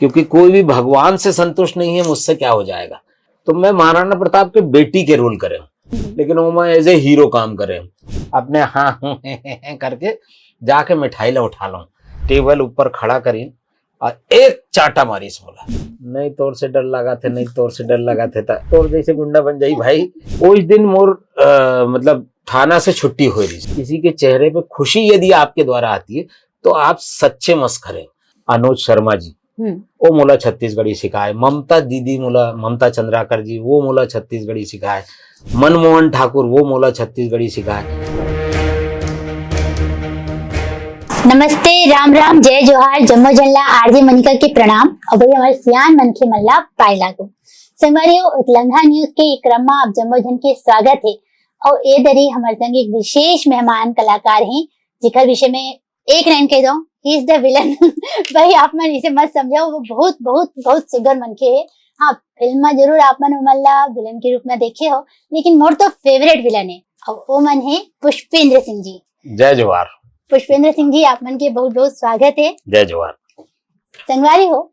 क्योंकि कोई भी भगवान से संतुष्ट नहीं है, मुझसे क्या हो जाएगा। तो मैं महाराणा प्रताप के बेटी के रोल करे हूँ, लेकिन वो मैं एज ए हीरो काम करे हूँ। अपने हाँ करके जाके मिठाई ला उठा लो, टेबल ऊपर खड़ा करी और एक चाटा मारी इस बोला, नहीं तोर से डर लगा थे, नहीं तोर से डर लगा थे, तोर जैसे गुंडा बन जाई भाई। उस दिन मोर मतलब थाना से छुट्टी हो रही, किसी के चेहरे पे खुशी यदि आपके द्वारा आती है तो आप सच्चे मस्खरे। अनुज शर्मा जी वो मोला छत्तीसगढ़ी सिखाए, ममता दीदी मोला, ममता चंद्राकर जी वो मोला छत्तीसगढ़ी सिखाए, मनमोहन ठाकुर वो मोला छत्तीसगढ़ी सिखाए। नमस्ते, राम राम, जय जोहार, जम्मो जल्ला, आरजे मनिका के प्रणाम और भाई हमारे सियान मन के मल्ला पाए लागू संगवारियों उतलंघा न्यूज के एक क्रम में आप जम्मो जन के स्वागत है। और ए दरी हमारे संग एक विशेष मेहमान कलाकार हैं जिकर विषय में एक लाइन कह दो, ही इज द विलन। भाई आप मन इसे मत समझो, वो बहुत बहुत बहुत सुगर मन के है। हाँ, फिल्म में जरूर आप मन उमल्ला विलन के रूप में देखे हो, लेकिन मोर तो फेवरेट विलन है और वो मन है पुष्पेंद्र सिंह जी। जय जोहार। पुष्पेंद्र सिंह जी, आप मन के बहुत बहुत स्वागत है। जय जोहार। संगवारी हो,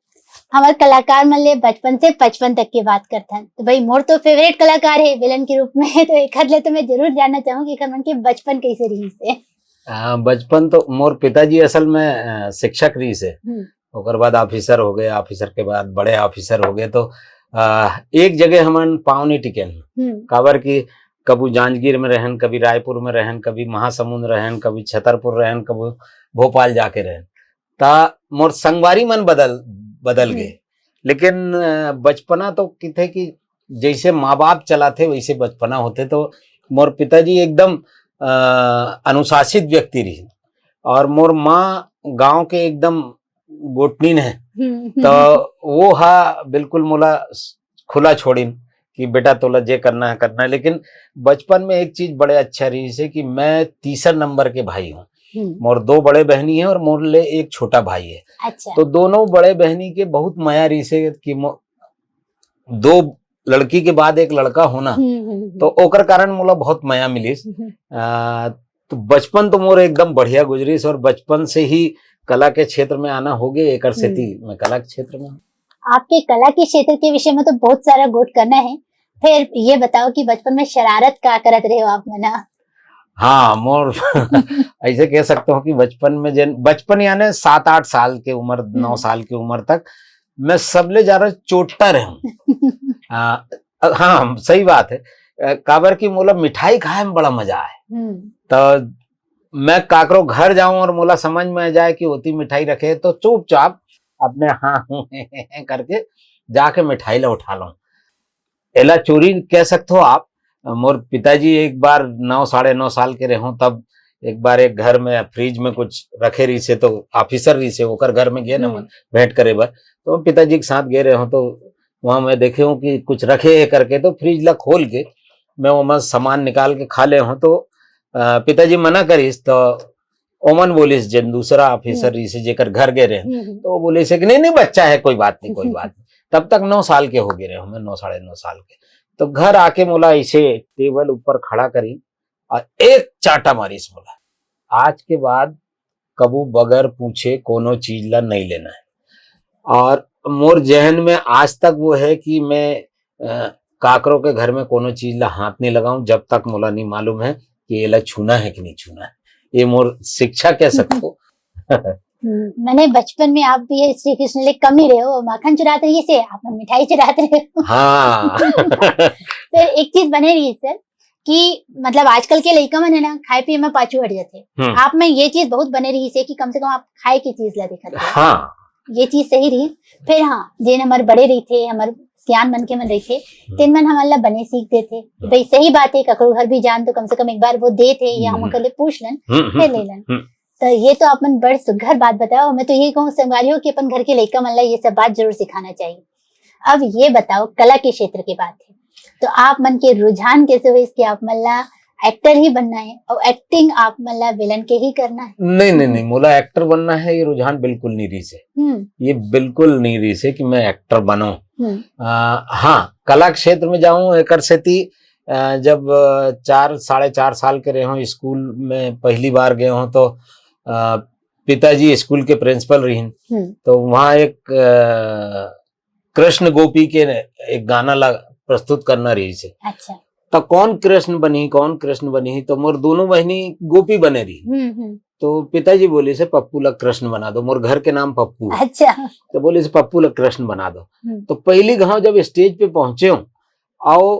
हमारे कलाकार मन ले बचपन से 55 तक की बात करते हैं, तो भाई मोर तो फेवरेट कलाकार है विलन के रूप में। तो एक हद ले तो मैं जरूर जानना चाहूंगी कि मन के बचपन कैसे रही से। बचपन तो मोर पिताजी असल में शिक्षक रही से, ओकर बाद ऑफिसर हो गए, ऑफिसर के बाद बड़े ऑफिसर हो गए। तो एक जगह हमन पाँव नहीं टिके, काबर की कभी जांजगीर में रहन, कभी रायपुर में रहन, कभी महासमुंद रहन, कभी छतरपुर रहन, कभी भोपाल जाके रहन। ता मोर संगवारी मन बदल गए, लेकिन बचपना तो किथे कि जैसे माँ बाप चलाते वैसे बचपना होते। तो मोर पिताजी एकदम अनुशासित व्यक्ति रही और मोर माँ गांव के एकदम गोटनीन है। तो वो हा बिल्कुल मोला खुला छोड़ीन कि बेटा तोला जे करना है करना है। लेकिन बचपन में एक चीज बड़े अच्छा रही से कि मैं तीसरा नंबर के भाई हूँ। मोर दो बड़े बहनी है और मोर ले एक छोटा भाई है। अच्छा। तो दोनों बड़े बहनी के बहुत माया रही से कि दो लड़की के बाद एक लड़का होना, तो ओकर कारण मोला बहुत माया मिलीस। तो बचपन तो मोर एकदम बढ़िया गुजरीस और बचपन से ही कला के क्षेत्र में आना हो गया। एक मैं कला के क्षेत्र में। आपके कला के क्षेत्र के विषय में तो बहुत सारा गोट करना है। फिर ये बताओ कि बचपन में शरारत क्या करत रहे हो आप मना? हाँ, मोर ऐसे कह सकता हूँ कि बचपन यानी 7-8 साल के उम्र, 9 साल की उम्र तक मैं सबले ज्यादा चोटता रहा। हाँ सही बात है, काबर की मोला मिठाई खाए में बड़ा मजा आए। तो मैं काकरो घर जाऊं और मोला समझ में आ जाए कि होती मिठाई रखे, तो चुपचाप अपने हाँ करके जाके मिठाई ला उठा लो। एला चोरी कह सकते हो आप। मोर पिताजी एक बार 9-9.5 साल के रहो, तब एक बार एक घर में फ्रिज में कुछ रखे रही से, तो ऑफिसर रही से ओकर घर में गए न भेंट करे बर, तो पिताजी के साथ गए रहे। तो वहां मैं देखे हूँ कि कुछ रखे है करके, तो फ्रिज ला खोल के मैं वहां सामान निकाल के खा ले हूँ। तो पिताजी मना करीस, तो ओमन बोलिस जन दूसरा ऑफिसर रही से जेकर घर गए रहे, तो वो बोले से कि नहीं बच्चा है, कोई बात नहीं कोई बात नहीं। तब तक 9 साल के हो गए रहे, मैं 9-9.5 साल के। तो घर आके मोला ऐसे टेबल ऊपर खड़ा करी और एक चाटा मारी इस बोला, आज के बाद कबू बगैर पूछे कोनो चीज ला नहीं लेना है। और मोर जहन में आज तक वो है कि मैं काकरों के घर में कोनो चीज ला हाथ नहीं लगाऊं जब तक मोला नहीं मालूम है कि ये ला छूना है कि नहीं छूना है। ये मोर शिक्षा कह सकते हो। मैंने बचपन में आप भी श्री कृष्ण ले कम ही रहे हो, माखन चुराते रही से आप मिठाई चुराते रहे हो। हाँ। फिर एक चीज बने रही सर कि मतलब आजकल के लड़का मन है ना, खाए पिए में पाछू हट जाते। आप में ये चीज बहुत बने रही से कि कम से कम आप खाए की चीज ला दिखा। हाँ, ये चीज सही रही। फिर हाँ, जिन हमारे बड़े रही थे, हमारे सियान मन के मन रही थे, तिन मन हमारे बने सीखते थे। भाई सही बात है, ककड़ू घर भी जान तो कम से कम एक बार वो दे थे या हम कल पूछ लन फिर ले लन। तो ये तो अपन बड़ सुघर बात बताओ। मैं तो ये कहूँ संगवारियों कि अपन घर के लड़का मन ला ये सब बात जरूर सिखाना चाहिए। अब ये बताओ, कला के क्षेत्र की बात है, तो आप मन के रुझान कैसे हुए इसके आप मन ला एक्टर ही बनना है और एक्टिंग आप मन ला विलन के ही करना है? नहीं, मोला एक्टर बनना है ये रुझान बिल्कुल नहीं रही से। ये बिल्कुल नहीं रही से कि मैं एक्टर बनूं। हाँ, कला क्षेत्र में जाऊं एक जब 4-4.5 साल के रहे हो, स्कूल में पहली बार गए हो, तो पिताजी स्कूल के प्रिंसिपल रही, तो वहाँ एक कृष्ण गोपी के एक गाना प्रस्तुत करना रही से। अच्छा। तो कौन कृष्ण बनी, तो मोर दोनों बहनी गोपी बने रही। तो पिताजी बोले से पप्पू ला कृष्ण बना दो, मोर घर के नाम पप्पू है। अच्छा। तो बोले से पप्पू ला कृष्ण बना दो। तो पहली गांव जब स्टेज पे पहुंचे हो आओ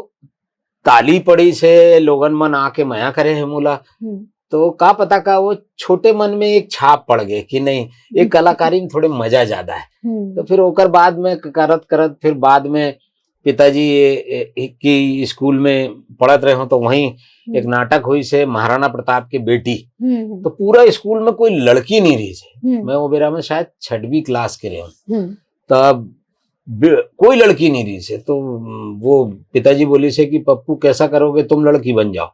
ताली पड़ी से लोगन मन आके मया करे है मोला, तो का पता का वो छोटे मन में एक छाप पड़ गए कि नहीं ये कलाकारी में थोड़े मजा ज्यादा है। तो फिर ओकर बाद में करत करत फिर बाद में पिताजी की स्कूल में पढ़त रहे हो, तो वहीं एक नाटक हुई से महाराणा प्रताप की बेटी। तो पूरा स्कूल में कोई लड़की नहीं रही से, मैं वो बेरा में शायद 6वीं क्लास के रहे हूँ, तब कोई लड़की नहीं रही से। तो वो पिताजी बोली से कि पप्पू कैसा करोगे, तुम लड़की बन जाओ।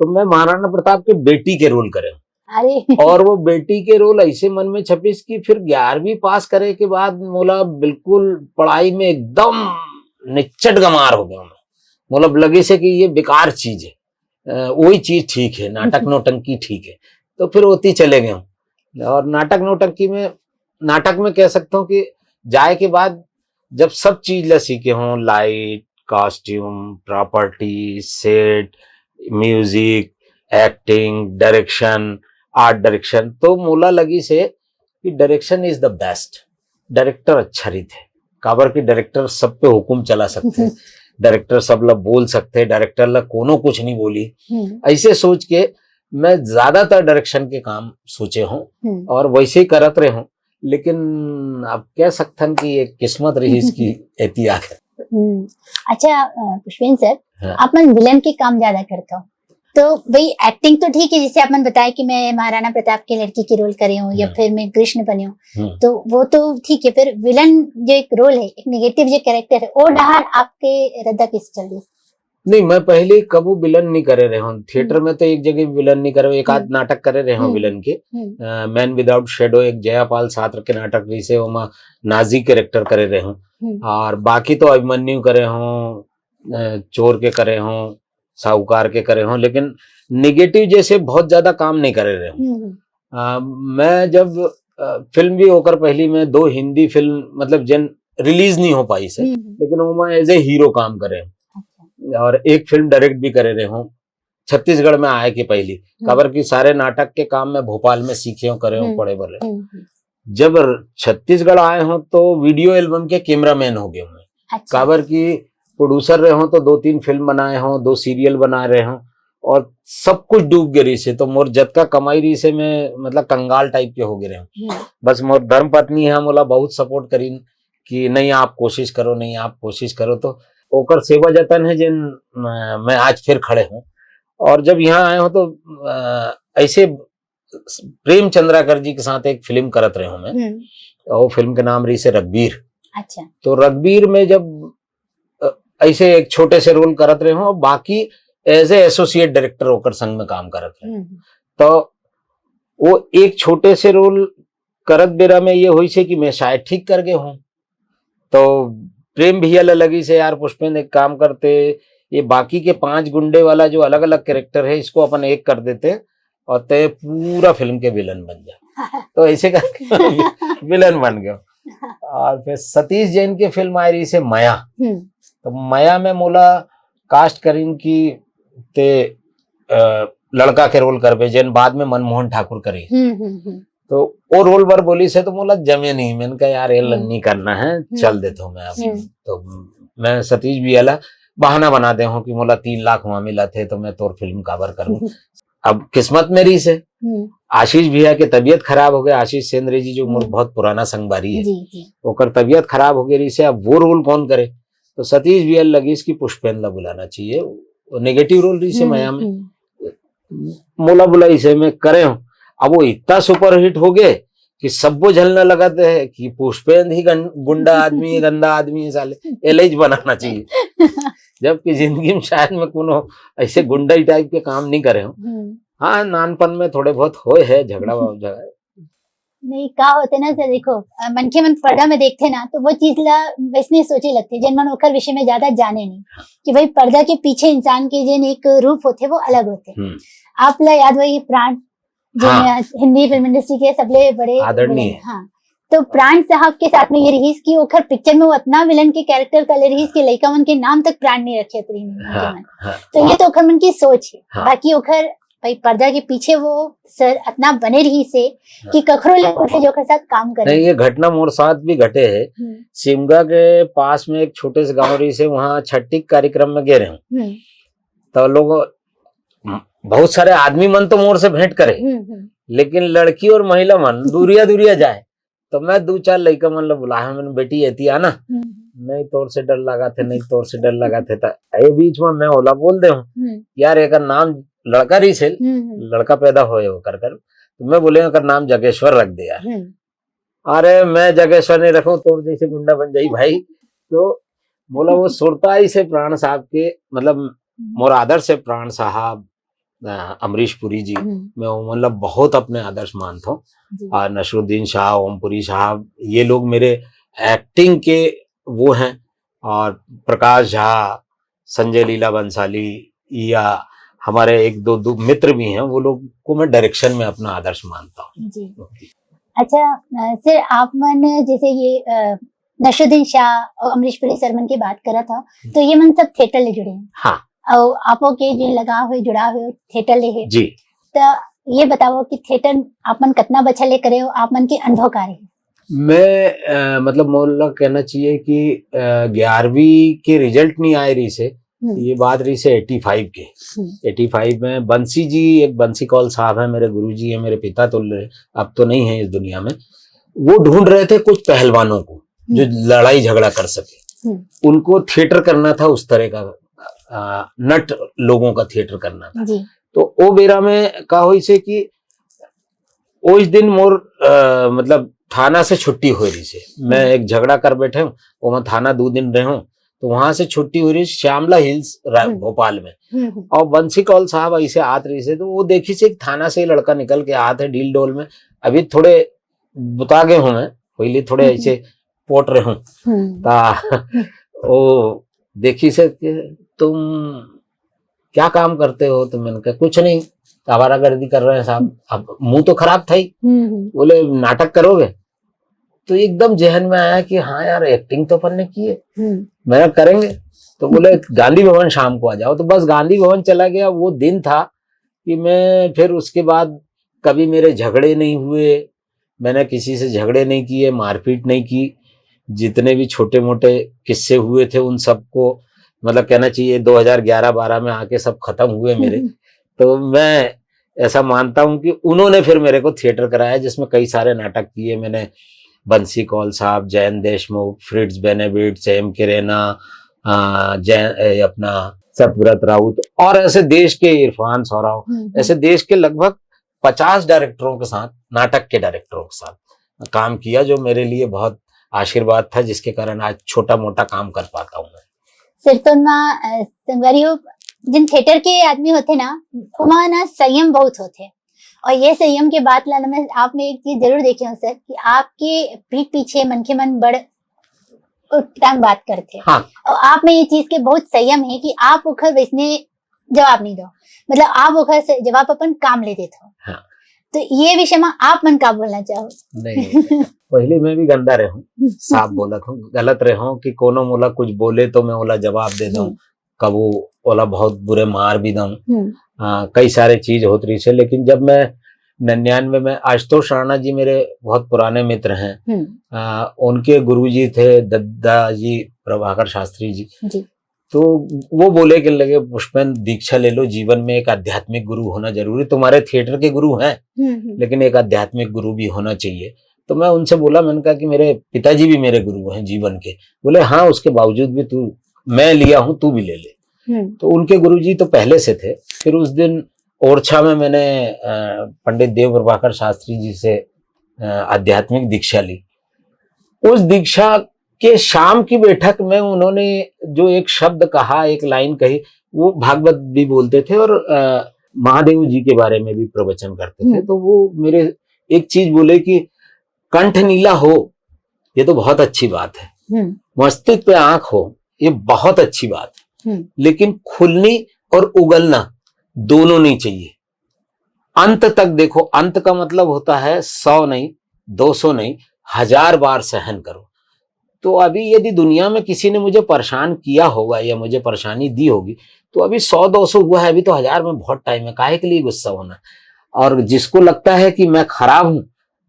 तो मैं महाराणा प्रताप के बेटी के रोल करे। अरे और वो बेटी के रोल ऐसे मन में छपिस कि फिर 11वीं पास करे के बाद मोला बिल्कुल पढ़ाई में एकदम निच्चट गमार हो गया। मतलब लगे से कि ये बेकार चीज है, वही चीज ठीक है, नाटक नौटंकी ठीक है। तो फिर होती चले गए। और नाटक में कह सकता हूँ कि जाए के बाद जब सब चीज ला सीखे हों, light, costume, property, set, music, acting, direction, art direction, तो मोला लगी से कि direction is the best. Director अच्छा रही थे, काबर की डायरेक्टर सब पे हुकुम चला सकते, डायरेक्टर सब ला बोल सकते, डायरेक्टर ला कोनो कुछ नहीं बोली। ऐसे सोच के मैं ज्यादातर डायरेक्शन के काम सोचे हूँ और वैसे ही करत रहे हूँ। लेकिन अब कह सकते कि ये किस्मत रही इसकी एहतियात है। अच्छा पुष्पेंद्र सर, हाँ। आप मन विलन के काम ज्यादा करते हो, तो भाई एक्टिंग तो ठीक है, जैसे आपने बताया कि मैं महाराणा प्रताप के लड़की की रोल करी हूँ या फिर मैं कृष्ण बनी हूँ, तो वो तो ठीक है। फिर विलन जो एक रोल है, एक नेगेटिव जो कैरेक्टर है, वो डहार आपके रद्दा किस चल रही? नहीं, मैं पहले कबू विलन नहीं करे रहे हूँ। थिएटर में तो एक जगह विलन नहीं करे, एक आध नाटक करे रहे हूँ विलन के। मैन विदाउट शेडो एक जयापाल सात्र के नाटक रही से, वो नाजी कैरेक्टर करे रहे हूँ। और बाकी तो अभिमन्यु करे हूँ, चोर के करे हूँ, साहूकार के करे हूँ, लेकिन निगेटिव जैसे बहुत ज्यादा काम नहीं करे रहे हूँ। मैं जब फिल्म भी होकर पहली में 2 हिंदी फिल्म मतलब जन रिलीज नहीं हो पाई से, लेकिन वो मैं एज ए हीरो काम करे और एक फिल्म डायरेक्ट भी करे रहे हूँ। छत्तीसगढ़ में आए कि पहली खबर की सारे नाटक के काम में भोपाल में सीखे हूँ, करे हूँ, पढ़े बड़े। जब छत्तीसगढ़ आए हूँ तो वीडियो एल्बम के कैमरामैन हो गए मैं। खबर की प्रोड्यूसर रहे हूँ तो 2-3 फिल्म बनाए हूँ, 2 सीरियल बना रहे हूँ और सब कुछ डूब गई से। तो मोर जत का कमाई रही से मैं मतलब कंगाल टाइप के हो गए रहे। बस मोर धर्म पत्नी है मोला बहुत सपोर्ट करी कि नहीं आप कोशिश करो, नहीं आप कोशिश करो, तो ओकर सेवा जतन है जिन मैं आज फिर खड़े हूँ। और जब यहाँ आए हो तो ऐसे प्रेम चंद्राकर जी के साथ एक फिल्म करत रहे हूँ मैं, और फिल्म के नाम रही से रघबीर। अच्छा। तो रघबीर में जब ऐसे एक छोटे से रोल करत रहे हूँ और बाकी एज ए एसोसिएट डायरेक्टर होकर संग में काम करत रहे। तो वो एक छोटे से रोल करत बेरा में ये हुई से कि मैं शायद ठीक कर गए हूँ। तो प्रेम भैया लगी से यार पुष्पेंद्र एक काम करते, ये बाकी के 5 गुंडे वाला जो अलग अलग कैरेक्टर है इसको अपन एक कर देते और ते पूरा फिल्म के विलन बन जाए। तो ऐसे करके विलन बन गया। और फिर सतीश जैन की फिल्म आई रही से माया। तो माया में मोला कास्ट करीन की ते लड़का के रोल करबे जैन बाद में मनमोहन ठाकुर करी। तो वो रोल बर बोली से तो मोला जमे नहीं, मैंने कहा यार ये नहीं करना है, चल देता हूँ मैं अब। तो मैं सतीश भी अला बहाना बना दे हूँ कि मोला 3 लाख वहां मिला थे तो मैं तोर फिल्म काबर करूँ। अब किस्मत मेरी से आशीष भैया के तबीयत खराब हो गया, आशीष सेंद्रे जी जो बहुत पुराना संगबारी है, ओकर तबीयत खराब हो गई से अब वो रोल कौन करे। तो सतीश भैया लगी इसकी पुष्पेंद्र बुलाना चाहिए, नेगेटिव रोल रही से माया में, मोला बुलाई से मैं करे हूँ। अब वो इतना सुपरहिट हो गए कि सबको झलने लगा है कि पुष्पेंद्र ही गुंडा आदमी है, गंदा आदमी है, साले एलएच बनाना चाहिए। जबकि जिंदगी में शायद मैं कोनो ऐसे गुंडा टाइप के काम नहीं करे हूँ। हाँ, नानपन में थोड़े बहुत होए है झगड़ा नहीं का होते ना सर, देखो मन के मन पर्दा में देखते ना तो वो चीज ला वैसने सोचे लगते जन मन ओकर विषय में ज्यादा जाने नहीं कि भाई पर्दा के पीछे इंसान के जिन एक रूप होते वो अलग होते। आप ला याद वही प्राण हाँ। हिंदी फिल्म इंडस्ट्री के सबले बड़े आदरणीय। हाँ, तो प्राण साहब के साथ में ये रहीस की ओखर पिक्चर में वो इतना विलन के कैरेक्टर का ले रहीस के लइका मन के नाम तक प्राण नहीं रखे तरी हाँ, मन। हाँ, तो ये तो ओखर मन की सोच है। हाँ। बाकी ओखर भाई पर्दा के पीछे वो सर इतना बने रही से कि कखरो ले उसे जो साथ काम करे। नहीं, ये घटना मोर साथ भी घटे है। शिमगा के पास में एक छोटे से गांव रही से, वहाँ छठी कार्यक्रम में गए रहे, तो लोग बहुत सारे आदमी मन तो मोर से भेंट करे, लेकिन लड़की और महिला मन दूरिया दूरिया जाए। तो मैं 2-4 लड़का मन ला बुलाया, मैंने बेटी एती आना, नहीं तोर से डर लगा थे, नहीं तोर से डर लगा थे। ए बीच में मैं ओला बोल दे हूँ यार एक नाम लड़का रही से, लड़का पैदा होए हो कर तो मैं बोले अगर नाम जगेश्वर रख दे यार। अरे मैं जगेश्वर नहीं रखूं, तोर जैसे गुंडा बन जाई भाई। तो बोला वो सुरताई से प्राण साहब के, मतलब मोर आदर से प्राण साहब, अमरीश पुरी जी, मैं मतलब बहुत अपने आदर्श मानता हूँ। और नसरुद्दीन शाह, ओमपुरी साहब, ये लोग मेरे एक्टिंग के वो हैं। और प्रकाश झा, संजय लीला बंसाली, या हमारे एक दो मित्र भी हैं, वो लोग को मैं डायरेक्शन में अपना आदर्श मानता हूँ। अच्छा सर, आप मन जैसे ये नसरुद्दीन शाह और अमरीश पुरी सर मन की बात करा था, तो ये मन सब थिएटर ले जुड़े हैं। हाँ। और आपो के जो लगा हुए जुड़ा हुए थिएटर ले है जी। तो ये बताओ कि थिएटर आप मन कितना बच्चा ले करे हो, आप मन के अनुभव का रहे? मैं मतलब मोहल्ला कहना चाहिए कि 11वीं के रिजल्ट नहीं आए रही से, ये बात रही से 85 के। 85 में बंसी जी, एक बंसी कौल साहब है, मेरे गुरुजी है, मेरे पिता तो अब तो नहीं है इस दुनिया में। वो ढूंढ रहे थे कुछ पहलवानों को जो लड़ाई झगड़ा कर सके, उनको थिएटर करना था, उस तरह का नट लोगों का थिएटर करना था। तो ओ बेरा में कहा हुई से कि उस दिन मोर मतलब थाना से छुट्टी हो रही से, मैं एक झगड़ा कर बैठे हूँ, वो मैं थाना 2 दिन रहे हूँ, तो वहां से छुट्टी हो रही श्यामला हिल्स भोपाल में। और बंसी कौल साहब ऐसे आत रही से, तो वो देखी से थाना से लड़का निकल के आते डील डोल में, अभी थोड़े बुता गए हूँ मैं, पहले थोड़े ऐसे पोट रहे हूँ। वो देखी से तुम क्या काम करते हो? तो मैंने कहा कुछ नहीं, आवारागर्दी कर रहे हैं साहब। अब मुंह तो खराब था ही। बोले नाटक करोगे? तो एकदम जहन में आया कि हाँ यार एक्टिंग तो अपन ने की है, मैं करेंगे। तो बोले गांधी भवन शाम को आ जाओ। तो बस गांधी भवन चला गया। वो दिन था कि मैं फिर उसके बाद कभी मेरे झगड़े नहीं हुए, मैंने किसी से झगड़े नहीं किए, मारपीट नहीं की। जितने भी छोटे मोटे किस्से हुए थे उन सबको मतलब कहना चाहिए 2011-12 में आके सब खत्म हुए मेरे। तो मैं ऐसा मानता हूं कि उन्होंने फिर मेरे को थिएटर कराया, जिसमें कई सारे नाटक किए मैंने। बंसी कौल साहब, जैन देशमुख, फ्रिट्ज बेनेविट, सैम किरेना, अपना सतव्रत राउत, और ऐसे देश के इरफान सौराव, ऐसे देश के लगभग 50 डायरेक्टरों के साथ, नाटक के डायरेक्टरों के साथ काम किया, जो मेरे लिए बहुत आशीर्वाद था, जिसके कारण आज छोटा मोटा काम कर पाता हूँ मैं। सिर तो संगवारियों, जिन थिएटर के आदमी होते ना, वहाँ ना संयम बहुत होते। और ये संयम के बात लाना में आप में एक चीज जरूर देखे हो सर, कि आपके पीठ पीछे मन के मन बड़ टाइम बात करते हैं। हाँ। और आप में ये चीज के बहुत संयम है कि आप उखर वैसने जवाब नहीं दो, मतलब आप उखर से जवाब अपन काम ले देते हो। हाँ। तो ये विषय में आप मन का बोलना चाहो? नहीं, पहले मैं भी गंदा रहूं, साफ बोला था, गलत रहूं कि कोनो मोला कुछ बोले तो मैं ओला जवाब दे दूं, कबू ओला बहुत बुरे मार भी दूं। कई सारे चीज होती रही है। लेकिन जब मैं 99 में, आशुतोष राणा जी मेरे बहुत पुराने मित्र हैं, उनके गुरुजी थे दादाजी प्रभाकर शास्त्री जी। तो वो बोले कि लगे पुष्पेन दीक्षा ले लो, जीवन में एक आध्यात्मिक गुरु होना जरूरी। तुम्हारे थिएटर के गुरु हैं, लेकिन एक आध्यात्मिक गुरु भी होना चाहिए। तो मैं उनसे बोला, मैंने कहा कि मेरे पिताजी भी मेरे गुरु हैं जीवन के। बोले हाँ, उसके बावजूद भी तू, मैं लिया हूं, तू भी ले ले। तो उनके गुरुजी तो पहले से थे। फिर उस दिन ओरछा में मैंने पंडित देव प्रभाकर शास्त्री जी से आध्यात्मिक दीक्षा ली। उस दीक्षा के शाम की बैठक में उन्होंने जो एक शब्द कहा, एक लाइन कही, वो भागवत भी बोलते थे और महादेव जी के बारे में भी प्रवचन करते थे। तो वो मेरे एक चीज बोले कि कंठ नीला हो, ये तो बहुत अच्छी बात है, मस्तिष्क पे आंख हो, ये बहुत अच्छी बात है, लेकिन खुलनी और उगलना दोनों नहीं चाहिए। अंत तक देखो, अंत का मतलब होता है 100 नहीं, 200 नहीं, 1000 बार सहन करो। तो अभी यदि दुनिया में किसी ने मुझे परेशान किया होगा या मुझे परेशानी दी होगी, तो अभी 100-200 हुआ है, अभी तो 1000 में बहुत टाइम है, काहे के लिए गुस्सा होना। और जिसको लगता है कि मैं खराब हूं,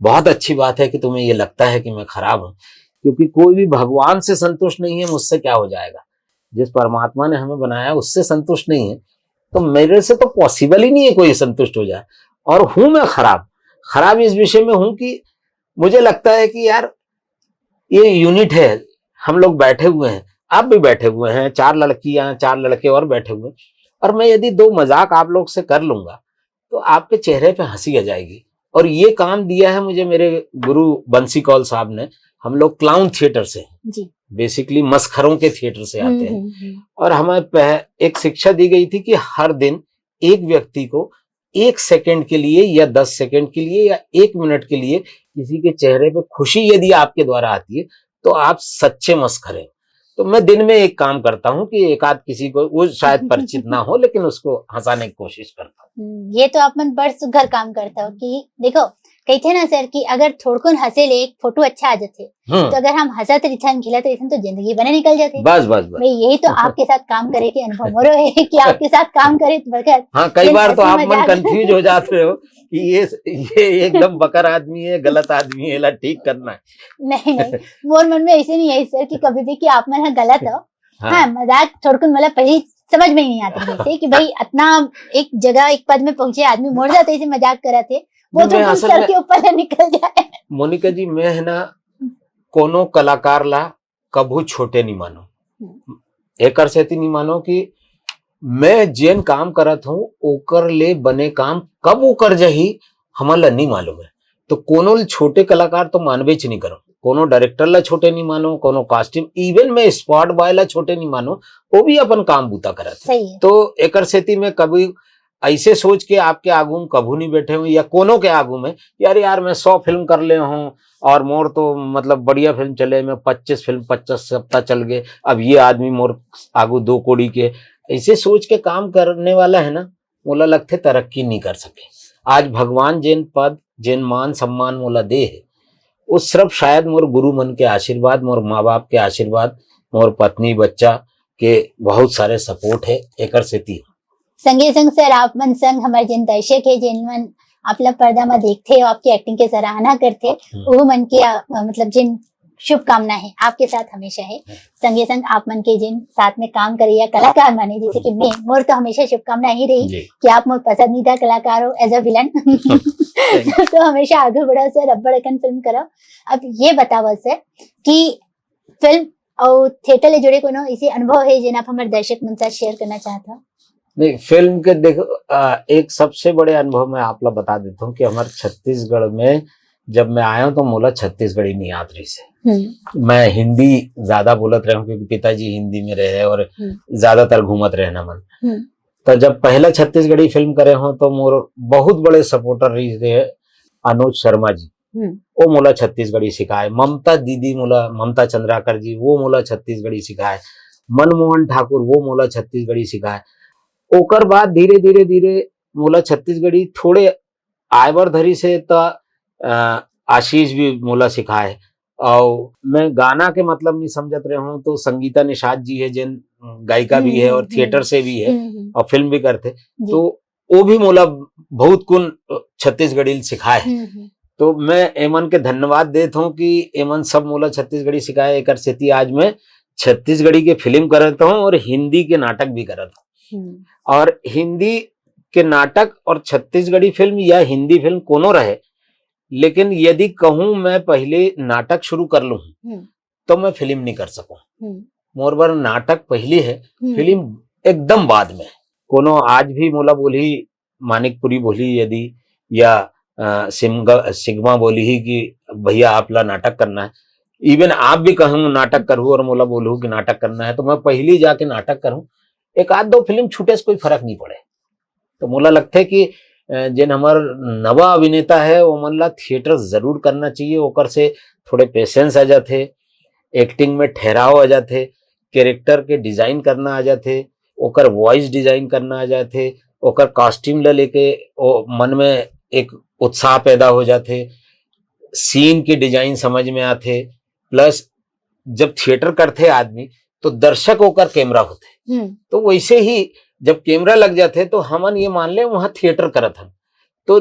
बहुत अच्छी बात है कि तुम्हें ये लगता है कि मैं खराब हूं, क्योंकि कोई भी भगवान से संतुष्ट नहीं है, मुझसे क्या हो जाएगा। जिस परमात्मा ने हमें बनाया उससे संतुष्ट नहीं है, तो मेरे से तो पॉसिबल ही नहीं है कोई संतुष्ट हो जाए। और हूं मैं खराब, खराब इस विषय में हूं कि मुझे लगता है कि यार ये यूनिट है, हम लोग बैठे हुए हैं, आप भी बैठे हुए हैं, 4 लड़कियां 4 लड़के और बैठे हुए हैं, और मैं यदि 2 मजाक आप लोग से कर लूंगा तो आपके चेहरे पे हंसी आ जाएगी। और ये काम दिया है मुझे मेरे गुरु बंसी कौल साहब ने। हम लोग क्लाउन थिएटर से, बेसिकली मस्खरों के थिएटर से आते हैं, और हमें एक शिक्षा दी गई थी कि हर दिन एक व्यक्ति को 1 सेकंड के लिए या 10 सेकंड के लिए या 1 मिनट के लिए किसी के चेहरे पे खुशी यदि आपके द्वारा आती है तो आप सच्चे मस्खरे हैं। तो मैं दिन में एक काम करता हूँ कि एक आध किसी को, वो शायद परिचित ना हो, लेकिन उसको हंसाने की कोशिश करता हूँ। ये तो आप मन बड़ सुघर काम करता हो कि देखो कहते ना सर कि अगर थोड़कुन हंसे ले एक फोटो अच्छा आ जाते, तो अगर हम हंसत रिथन खिला तो जिंदगी बने निकल जाते। बस बस बस भाई यही तो आपके साथ काम करे के अनुभव मोरो है कि आपके साथ काम करे तो बगैर। हाँ, कई बार तो आप मन कंफ्यूज हो जाते हो कि ये एकदम बकर आदमी है, गलत आदमी है, ला ठीक करना है। नहीं नहीं, मोर मन में ऐसे नहीं है सर कि कभी भी कि आप मन गलत हो। हाँ, मजाक थोड़कुन मतलब पहले समझ में ही नहीं आता जैसे कि भाई इतना एक जगह एक पद में पहुंचे आदमी मोड़ जाते ऐसे मजाक करा थे, वो तो सर के ऊपर निकल जाए। मोनिका जी, मैं है ना कोनो कलाकार ला कभू छोटे नहीं मानो, एक से नहीं मानो कि मैं जेन काम करत हूँ ओकर ले बने काम कब ओकर जही हमला नहीं मालूम है। तो कोनो छोटे कलाकार तो मानबे च नहीं करो, कोनो डायरेक्टर ला छोटे नहीं मानो, कोनो कास्ट्यूम, इवन मैं स्पॉट बॉय ला छोटे नहीं मानो, वो भी अपन काम बूता करत है। तो एकर सेती में कभी ऐसे सोच के आपके आगू में कभू नहीं बैठे हूँ या कोनो के आगू में यार मैं 100 फिल्म कर ले हूँ और मोर तो मतलब बढ़िया फिल्म चले, मैं 25 फिल्म 50 सप्ताह चल गए, अब ये आदमी मोर आगू 2 कोड़ी के, ऐसे सोच के काम करने वाला है ना, मोला लगते तरक्की नहीं कर सके। आज भगवान जेन पद जेन मान सम्मान मोला दे है, उस सिर्फ शायद मोर गुरु मन के आशीर्वाद, मोर माँ बाप के आशीर्वाद, मोर पत्नी बच्चा के बहुत सारे सपोर्ट है, एकर सेती। संगे संग सर आप मन संग हमारे जिन दर्शक है जिन मन आपला पर्दा में देखते हो, आपकी एक्टिंग के सराहना करते, वो मन के मतलब जिन शुभकामना है आपके साथ हमेशा है। संगे संग आप मन के जिन साथ में काम करे या कलाकार माने, जैसे कि मैं मोर तो हमेशा शुभकामना ही रही कि आप मोर पसंदीदा कलाकार हो एज अ विलन। तो हमेशा आगे बढ़ो सर, अब्बड़ अकन फिल्म करो। अब ये बताओ सर कि फिल्म और थिएटर ले जुड़े कोनो इसी अनुभव है जिन आप हमारे दर्शक मन साथ शेयर करना चाहता हो? नहीं, फिल्म के देखो एक सबसे बड़े अनुभव मैं आप लोग बता देता हूँ कि हमारे छत्तीसगढ़ में जब मैं आया हूँ तो मोला छत्तीसगढ़ी नहीं आत रही से। मैं हिंदी ज्यादा बोलत रहा हूँ क्योंकि पिताजी हिंदी में रहे और ज्यादातर घूमत रहे ना मन। तो जब पहला छत्तीसगढ़ी फिल्म करे हो तो मोर बहुत बड़े सपोर्टर रही थे अनुज शर्मा जी, वो मोला छत्तीसगढ़ी सिखाए, ममता दीदी मोला, ममता चंद्राकर जी वो मोला छत्तीसगढ़ी सिखाए, मनमोहन ठाकुर वो मोला छत्तीसगढ़ी सिखाए। ओकर बाद धीरे धीरे धीरे मोला छत्तीसगढ़ी थोड़े आयबर धरी से तो आशीष भी मोला सिखाए। और मैं गाना के मतलब नहीं समझत रहे हूँ तो संगीता निषाद जी है जिन गायिका भी है और थिएटर से भी है और फिल्म भी करते, तो वो भी मोला बहुत कुन छत्तीसगढ़ी सिखाए। तो मैं एमन के धन्यवाद देता हूँ कि एमन सब मोला छत्तीसगढ़ी सिखाए। एक सेती आज मैं छत्तीसगढ़ी के फिल्म करता हूँ और हिंदी के नाटक भी करता हूँ। और हिंदी के नाटक और छत्तीसगढ़ी फिल्म या हिंदी फिल्म कोनो रहे, लेकिन यदि कहूं मैं पहले नाटक शुरू कर लूं तो मैं फिल्म नहीं कर सकूं। मोर बार नाटक पहले है, फिल्म एकदम बाद में। कोनो आज भी मोला बोली मानिकपुरी बोली यदि या सिग्मा बोली ही कि भैया आप ला नाटक करना है, इवन आप भी कहूँ नाटक करूँ और मोला बोलूँ कि नाटक करना है, तो मैं पहले जाके नाटक करूँ, एक आध 2 फिल्म छूटे से कोई फर्क नहीं पड़े। तो मोला लगता है कि जिन हमार नवा अभिनेता है वो मन ला थिएटर जरूर करना चाहिए। ओकर से थोड़े पेशेंस आ जाते, एक्टिंग में ठहराव आ जाते, कैरेक्टर के डिजाइन करना आ जाते, ओकर वॉइस डिजाइन करना आ जाते, ओकर कॉस्ट्यूम ले लेके ओ मन में एक उत्साह पैदा हो जाते, सीन के डिजाइन समझ में आते, प्लस जब थिएटर करते आदमी तो दर्शक होकर कैमरा होते, तो वैसे ही जब कैमरा लग जाते तो हमन ये मान ले वहां थिएटर करत हन, तो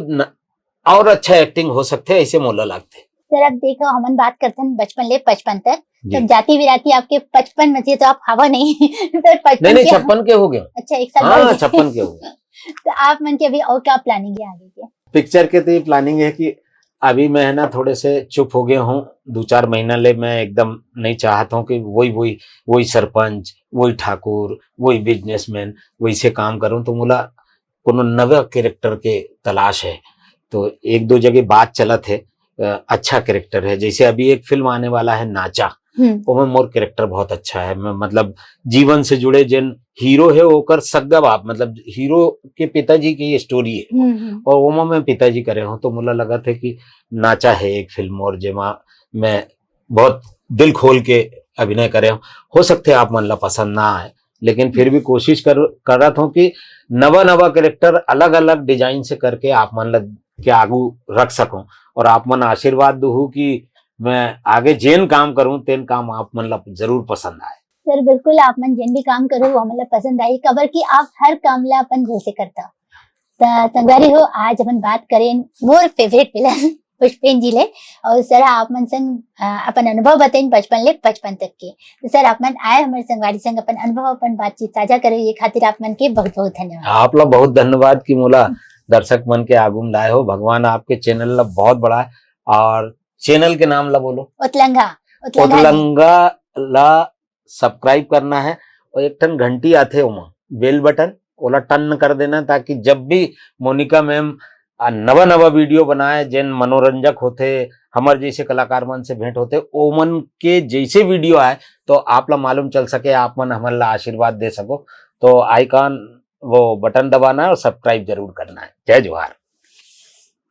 और अच्छा एक्टिंग हो सकते, ऐसे मोला लगते। सर अब देखो हमन बात करते हैं बचपन ले 55 तक, जी। तब जाती बिराती आपके 55 में थी तो आप हवा नहीं फिर 55 नहीं के 56 के हो गए। अच्छा एक साल हाँ बढ़ गए। 56 के हो गए। तो आप मन के अभी और क्या प्लानिंग है आगे के? पिक्चर के तो ये प्लानिंग है कि अभी मैं ना थोड़े से चुप हो गया हूँ, 2-4 महीना ले मैं एकदम नहीं चाहता हूँ कि वही सरपंच, वही ठाकुर, वही बिजनेसमैन वैसे काम करूं, तो मुला कोनो नवा कैरेक्टर के तलाश है। तो 1-2 जगह बात चलत है, अच्छा कैरेक्टर है, जैसे अभी एक फिल्म आने वाला है नाचा, वो में मोर कैरेक्टर बहुत अच्छा है, मैं मतलब जीवन से जुड़े जिन हीरो है ओकर सग्गा बाप, मतलब हीरो के पिताजी की ये स्टोरी है, और वो मैं पिताजी करे हूँ, तो मुला लगा था कि नाचा है एक फिल्म और जेमा मैं बहुत दिल खोल के अभिनय करे हूँ। हो सकते आप मन ला पसंद ना आए, लेकिन फिर भी कोशिश कर रहा था कि नवा कैरेक्टर अलग अलग डिजाइन से करके आप मन ला के आगू रख सकूं, और आप मन आशीर्वाद दू कि मैं आगे जेन काम करूं तेन काम आप मन ला जरूर पसंद आए। सर बिल्कुल आप मन जिन भी काम करो वो हमें पसंद आई, खबर की आप हर काम ला अपन दिल से करता। तो संगवारी हो आज अपन बात करें मोर फेवरेट विलन पुष्पेन जी ले, और सर आप मन संग अपन अनुभव बताइन बचपन ले 55 तक के। तो सर आप मन आए हमारे संगवारी संग अपन अनुभव अपन बातचीत साझा करे, ये खातिर आप मन के बहुत बहुत धन्यवाद। आप लोग बहुत धन्यवाद कि मोला दर्शक मन के आगू में लाए हो। भगवान आपके चैनल ला बहुत बड़ा है, और चैनल के नाम ला बोलो। उतलंगा ला सब्सक्राइब करना है, और एक टन घंटी आते उमा बेल बटन ओला टन कर देना, ताकि जब भी मोनिका मैम नवा वीडियो बनाए जिन मनोरंजक होते, हमारे जैसे कलाकार मन से भेंट होते, ओमन के जैसे वीडियो आए तो आप ला मालूम चल सके, आप मन हमारे ला आशीर्वाद दे सको, तो आइकॉन वो बटन दबाना है और सब्सक्राइब जरूर करना है। जय जोहार।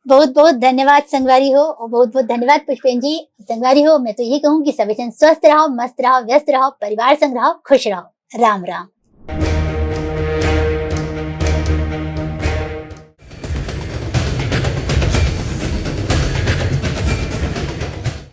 बहुत बहुत धन्यवाद संगवारी हो, और बहुत बहुत धन्यवाद पुष्पेन जी। संगवारी हो मैं तो ये कहूँ कि सभी जन स्वस्थ रहो, मस्त रहो, व्यस्त रहो, परिवार संग रहो, खुश रहो। राम राम।